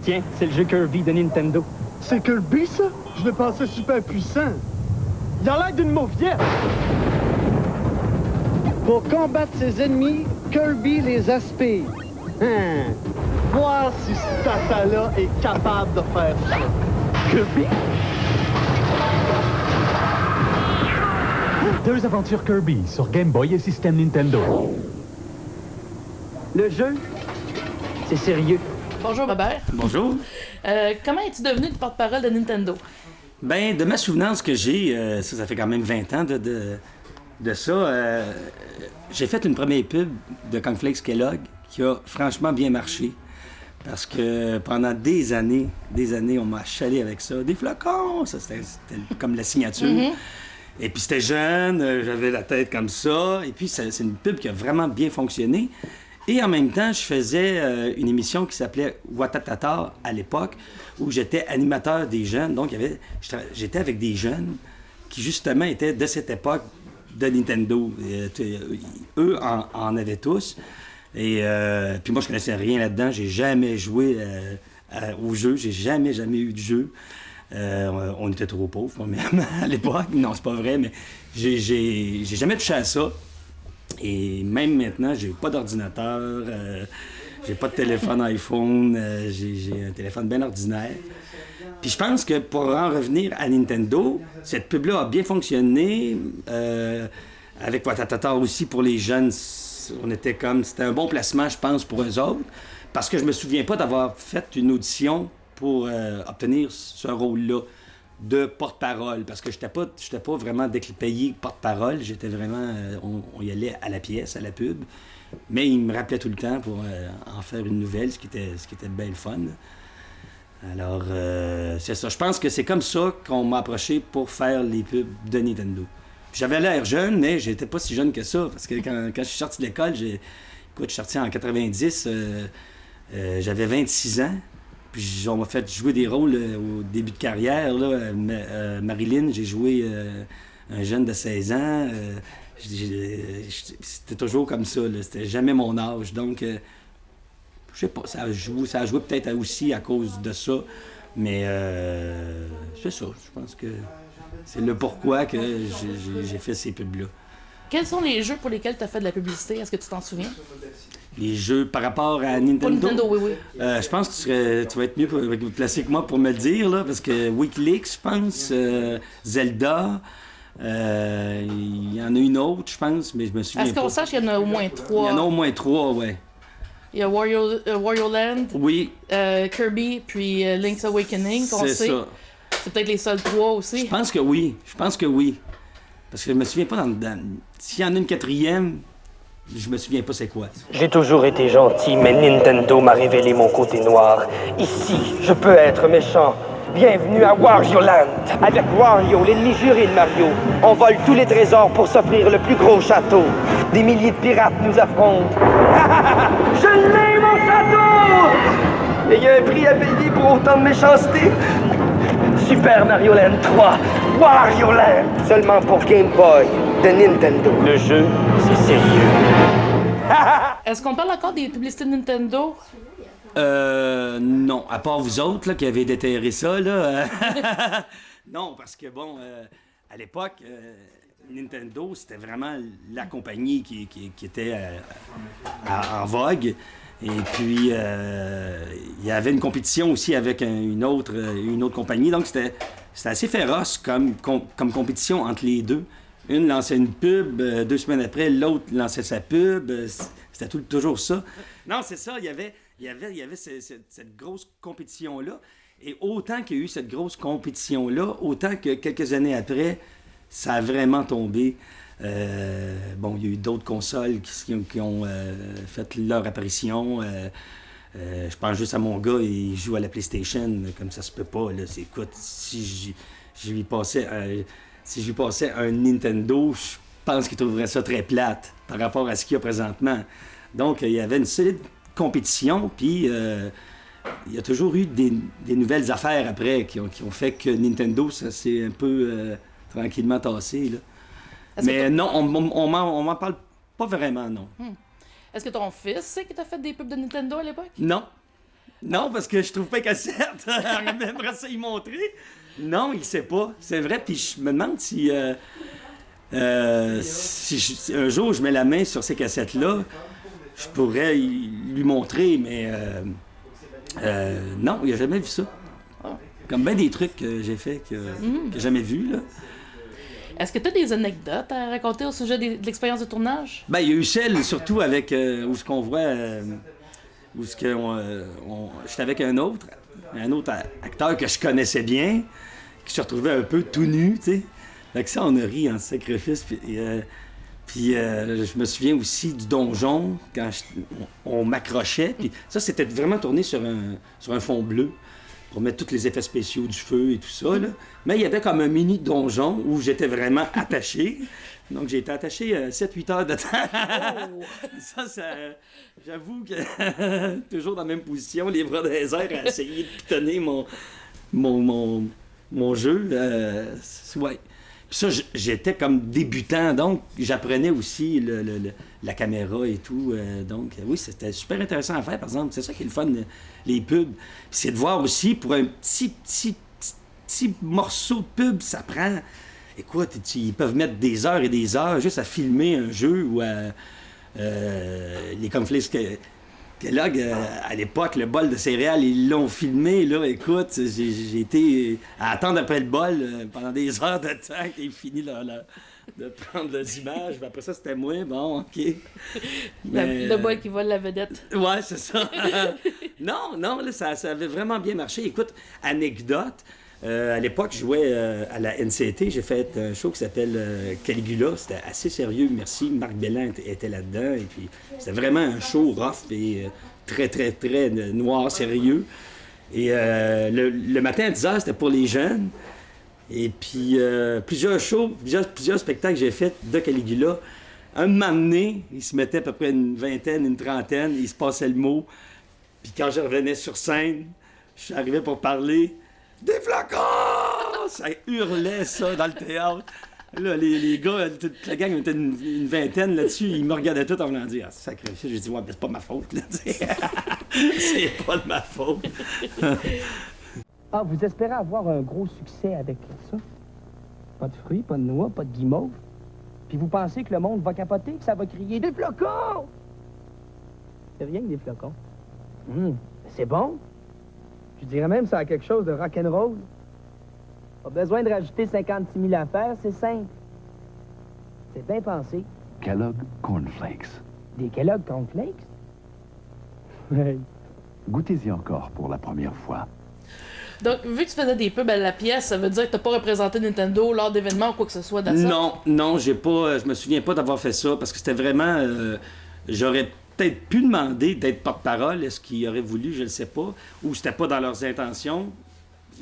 Tiens, c'est le jeu Kirby de Nintendo. C'est Kirby, ça? Je le pensais super puissant. Il a l'air d'une mauviette. Pour combattre ses ennemis, Kirby les aspire. Voir si ce tata-là est capable de faire ça. Kirby? Deux aventures Kirby sur Game Boy et système Nintendo. Le jeu, c'est sérieux. Bonjour Robert. Bonjour. Comment es-tu devenu le porte-parole de Nintendo? Ben, de ma souvenance que j'ai, ça fait quand même 20 ans de ça, j'ai fait une première pub de Cornflakes Kellogg qui a franchement bien marché. Parce que pendant des années, on m'a achalé avec ça. Des flocons, ça c'était comme la signature. Mm-hmm. Et puis c'était jeune, j'avais la tête comme ça. Et puis c'est une pub qui a vraiment bien fonctionné. Et en même temps, je faisais une émission qui s'appelait Watatata à l'époque, où j'étais animateur des jeunes. Donc, j'étais avec des jeunes qui, justement, étaient de cette époque de Nintendo. Eux en avaient tous. Et puis moi, je connaissais rien là-dedans. J'ai jamais joué au jeu. J'ai jamais eu de jeu. On était trop pauvres, moi-même, à l'époque. Non, c'est pas vrai, mais j'ai jamais touché à ça. Et même maintenant, j'ai pas d'ordinateur, j'ai pas de téléphone iPhone, j'ai un téléphone bien ordinaire. Puis je pense que pour en revenir à Nintendo, cette pub-là a bien fonctionné. Avec Watatata aussi pour les jeunes, c'était un bon placement, je pense, pour eux autres. Parce que je me souviens pas d'avoir fait une audition pour obtenir ce rôle-là de porte-parole, parce que j'étais pas vraiment payé porte-parole, j'étais vraiment, on y allait à la pièce, à la pub, mais il me rappelait tout le temps pour en faire une nouvelle, ce qui était bien le fun. Alors, c'est ça. Je pense que c'est comme ça qu'on m'a approché pour faire les pubs de Nintendo. Puis j'avais l'air jeune, mais j'étais pas si jeune que ça, parce que quand je suis sorti de l'école, je suis sorti en 90, j'avais 26 ans. Puis on m'a fait jouer des rôles au début de carrière. Là, Marilyn, j'ai joué un jeune de 16 ans. C'était toujours comme ça. Là. C'était jamais mon âge. Donc, je sais pas, ça a joué peut-être aussi à cause de ça. Mais c'est ça. Je pense que c'est le pourquoi que j'ai fait ces pubs-là. Quels sont les jeux pour lesquels tu as fait de la publicité? Est-ce que tu t'en souviens? Les jeux par rapport à Nintendo? Pour Nintendo, oui. Je pense que tu vas être mieux placé que moi pour me le dire, là, parce que WikiLeaks, je pense, Zelda, il y en a une autre, je pense, mais je me souviens pas. Est-ce qu'on sache qu'il y en a au moins 3? Il y en a au moins 3, ouais. Il y a Wario Land, oui. Kirby, puis Link's Awakening, qu'on c'est sait. Ça. C'est peut-être les seuls 3 aussi. Je pense que oui. Parce que je me souviens pas s'il y en a une quatrième, je me souviens pas c'est quoi. J'ai toujours été gentil, mais Nintendo m'a révélé mon côté noir. Ici, je peux être méchant. Bienvenue à Wario Land. Avec Wario, l'ennemi juré de Mario, on vole tous les trésors pour s'offrir le plus gros château. Des milliers de pirates nous affrontent. Je l'ai, mon château! Et il y a un prix à payer pour autant de méchanceté. Super Mario Land 3, Wario Land. Seulement pour Game Boy de Nintendo. Le jeu, c'est sérieux. Est-ce qu'on parle encore des publicités de Nintendo? Non. À part vous autres, là, qui avez déterré ça, là. Non, parce que, bon, à l'époque, Nintendo, c'était vraiment la compagnie qui était en vogue. Et puis, il y avait une compétition aussi avec une autre compagnie. Donc, c'était assez féroce comme compétition entre les deux. Une lançait une pub, 2 semaines après, l'autre lançait sa pub. C'était toujours ça. Non, c'est ça, il y avait cette grosse compétition-là. Et autant qu'il y a eu cette grosse compétition-là, autant que quelques années après, ça a vraiment tombé. Bon, il y a eu d'autres consoles qui ont fait leur apparition. Je pense juste à mon gars, il joue à la PlayStation, comme ça se peut pas. Là. Écoute, si je lui passais un Nintendo, je pense qu'il trouverait ça très plate par rapport à ce qu'il y a présentement. Donc, il y avait une solide compétition, puis il y a toujours eu des nouvelles affaires après qui ont fait que Nintendo, ça s'est un peu tranquillement tassé, là. Mais non, on m'en parle pas vraiment, non. Est-ce que ton fils sait que t'as fait des pubs de Nintendo à l'époque? Non. Non, parce que je trouve pas cassette. J'aimerais ça y montrer. Non, il sait pas. C'est vrai, puis je me demande si un jour je mets la main sur ces cassettes-là, je pourrais lui montrer, mais non, il a jamais vu ça. Comme bien des trucs que j'ai fait qu'il n'a jamais vu, là. Est-ce que tu as des anecdotes à raconter au sujet de l'expérience de tournage? Ben, il y a eu celle, surtout avec où ce qu'on voit, j'étais avec un autre acteur que je connaissais bien, qui se retrouvait un peu tout nu, tu sais. Fait que ça, on a ri en sacrifice. Puis je me souviens aussi du donjon, quand on m'accrochait. Puis ça, c'était vraiment tourné sur un fond bleu, pour mettre tous les effets spéciaux du feu et tout ça, là. Mais il y avait comme un mini donjon où j'étais vraiment attaché. Donc j'ai été attaché 7-8 heures de temps. Ça, j'avoue que toujours dans la même position, les bras dans les airs, à essayer de pitonner mon jeu. Ouais. Puis ça, j'étais comme débutant, donc j'apprenais aussi la caméra et tout. Donc oui, c'était super intéressant à faire, par exemple. C'est ça qui est le fun, les pubs. Puis c'est de voir aussi, pour un petit morceau de pub, ça prend... Écoute, ils peuvent mettre des heures et des heures juste à filmer un jeu ou à... les cornflakes Kellogg, à l'époque, le bol de céréales, ils l'ont filmé, là, écoute, j'ai été à attendre après le bol pendant des heures de temps qu'il fini de prendre les images. Après ça, c'était moi, bon, OK. Mais, le bol qui vole la vedette. Ouais, c'est ça. Non, là, ça avait vraiment bien marché. Écoute, anecdote, à l'époque, je jouais à la NCT. J'ai fait un show qui s'appelle Caligula. C'était assez sérieux, merci. Marc Belland était là-dedans. Et puis, c'était vraiment un show rough et très, très, très noir, sérieux. Et le matin à 10h, c'était pour les jeunes. Et puis, plusieurs shows, plusieurs spectacles que j'ai faits de Caligula. Un moment donné, il se mettait à peu près une vingtaine, une trentaine. Il se passait le mot. Puis quand je revenais sur scène, je suis arrivé pour parler. Des flacons! Ça hurlait, ça, dans le théâtre. Là, les gars, toute la gang, était une vingtaine là-dessus, ils me regardaient tout en venant dire « Ah, sacré fils! » J'ai dit « Ouais, mais c'est pas ma faute, là, c'est pas de ma faute. » Ah, vous espérez avoir un gros succès avec ça? Pas de fruits, pas de noix, pas de guimauve? Puis vous pensez que le monde va capoter, que ça va crier « Des flocons! » C'est rien que des flocons. C'est bon. Je dirais même que ça a quelque chose de rock'n'roll. Pas besoin de rajouter 56 000 affaires, c'est simple. C'est bien pensé. Kellogg Cornflakes. Des Kellogg Cornflakes? Ouais. Goûtez-y encore pour la première fois. Donc, vu que tu faisais des pubs à la pièce, ça veut dire que t'as pas représenté Nintendo lors d'événements ou quoi que ce soit dans ça? Non, je me souviens pas d'avoir fait ça, parce que c'était vraiment... j'aurais peut-être pu demander d'être porte-parole, est-ce qu'ils auraient voulu, je ne sais pas, ou c'était pas dans leurs intentions.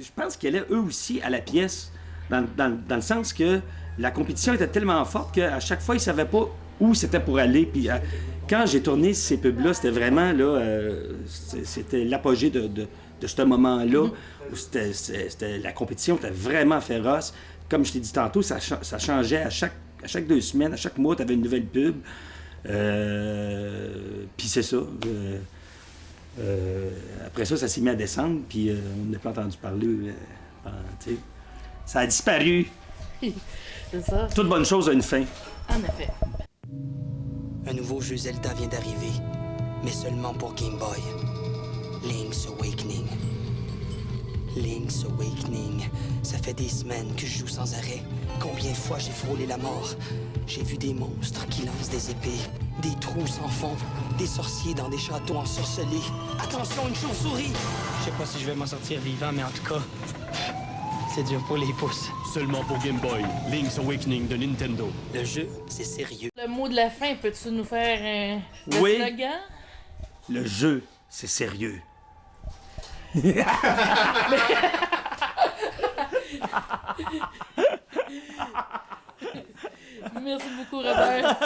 Je pense qu'ils allaient eux aussi à la pièce, dans le sens que la compétition était tellement forte qu'à chaque fois, ils savaient pas où c'était pour aller. Puis quand j'ai tourné ces pubs-là, c'était vraiment, là, c'était l'apogée de ce moment-là, où la compétition était vraiment féroce. Comme je t'ai dit tantôt, ça changeait à chaque 2 semaines, à chaque mois, tu avais une nouvelle pub. Puis c'est ça. Après ça s'est mis à descendre, puis on n'a pas entendu parler. Ça a disparu. C'est ça. Toute bonne chose a une fin. En effet. Un nouveau jeu Zelda vient d'arriver, mais seulement pour Game Boy. Link's Awakening. Link's Awakening. Ça fait des semaines que je joue sans arrêt. Combien de fois j'ai frôlé la mort? J'ai vu des monstres qui lancent des épées, des trous sans fond, des sorciers dans des châteaux ensorcelés. Attention, une chauve-souris! Je sais pas si je vais m'en sortir vivant, mais en tout cas, c'est dur pour les pouces. Seulement pour Game Boy, Link's Awakening de Nintendo. Le jeu, c'est sérieux. Le mot de la fin, peux-tu nous faire un Oui. slogan? Le jeu, c'est sérieux. Merci beaucoup, Robert.